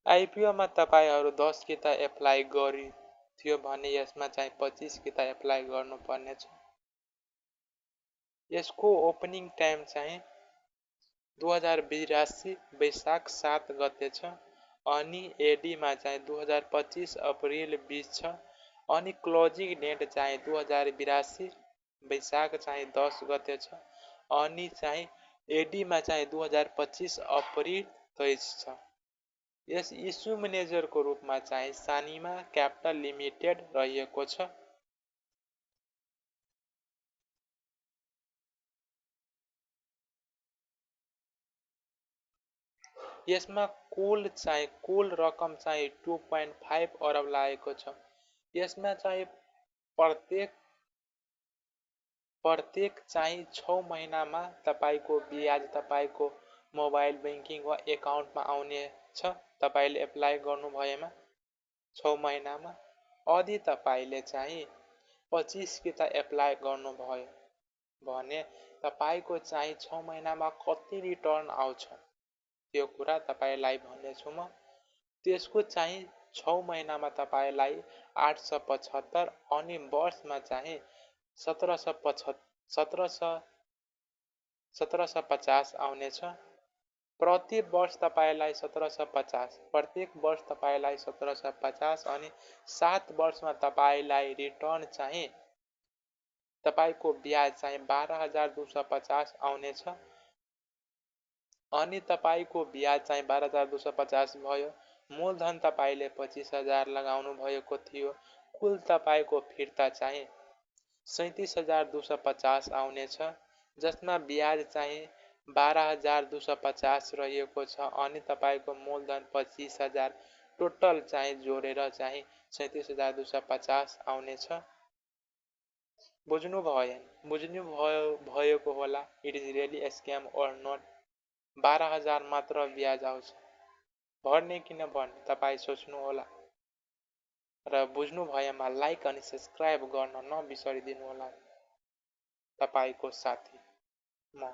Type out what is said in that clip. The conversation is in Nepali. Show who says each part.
Speaker 1: आइपिओमा तपाईहरू 10 किता एप्लाई गरी थियो भने यसमा चाहिँ 25 किता एप्लाई गर्नुपर्ने छ। यसको ओपनिङ टाइम चाहिँ 2082 वैशाख 7 गते छ अनि एडीमा चाहिँ 2025 अप्रिल 20 छ अनि क्लोजिङ डेट चाहिँ 2082 वैशाख चाहिँ 10 गते छ अनि चाहिँ एडीमा चाहिँ 2025 अप्रिल 23 छ। यस इस्यु म्यानेजरको रूपमा चाहिँ सानिमा क्यापिटल लिमिटेड रहेको छ। यसमा कुल रकम चाहिँ 2.5 अरब लागेको छ। यसमा चाहिँ प्रत्येक चाहिँ 6 महिनामा तपाईको ब्याज तपाईको मोबाइल बैंकिङ वा एकाउन्टमा आउने छ। तपाईले एप्लाई गर्नु भएमा 6 महिनामा यदि तपाईले चाहिँ 25 किता एप्लाई गर्नु भयो भने तपाईको चाहिँ 6 महिनामा कति रिटर्न आउँछ त्यो कुरा तपाईलाई भन्नेछु म। त्यसको चाहिँ 6 महिनामा तपाईलाई 875 अनि वर्षमा चाहिँ 1750 आउनेछ। प्रति वर्ष तपाईलाई 1750, प्रत्येक वर्ष तपाईलाई 1750 अनि 7 वर्षमा तपाईलाई रिटर्न चाहिँ तपाईको ब्याज चाहिँ 12250 आउनेछ अनि तपाईको ब्याज चाहिँ 12250 भयो। मूलधन तपाईले 25000 लगाउनु भएको थियो। कुल तपाईको फिर्ता चाहिँ 37250 आउनेछ जसमा ब्याज चाहिँ 12250 रहेको छ अनि तपाईको मूलधन 25000 टोटल चाहिँ जोडेर चाहिँ 37250 आउनेछ। बुझ्नु भएको होला। इट इज रियली स्क्याम और नट। 12000 मात्र ब्याज आउँछ, भर्ने कि नभर्ने तपाईं सोच्नु होला र बुझ्नु भएमा लाइक अनि सब्स्क्राइब गर्न नबिर्सिदिनु होला। तपाईको साथी म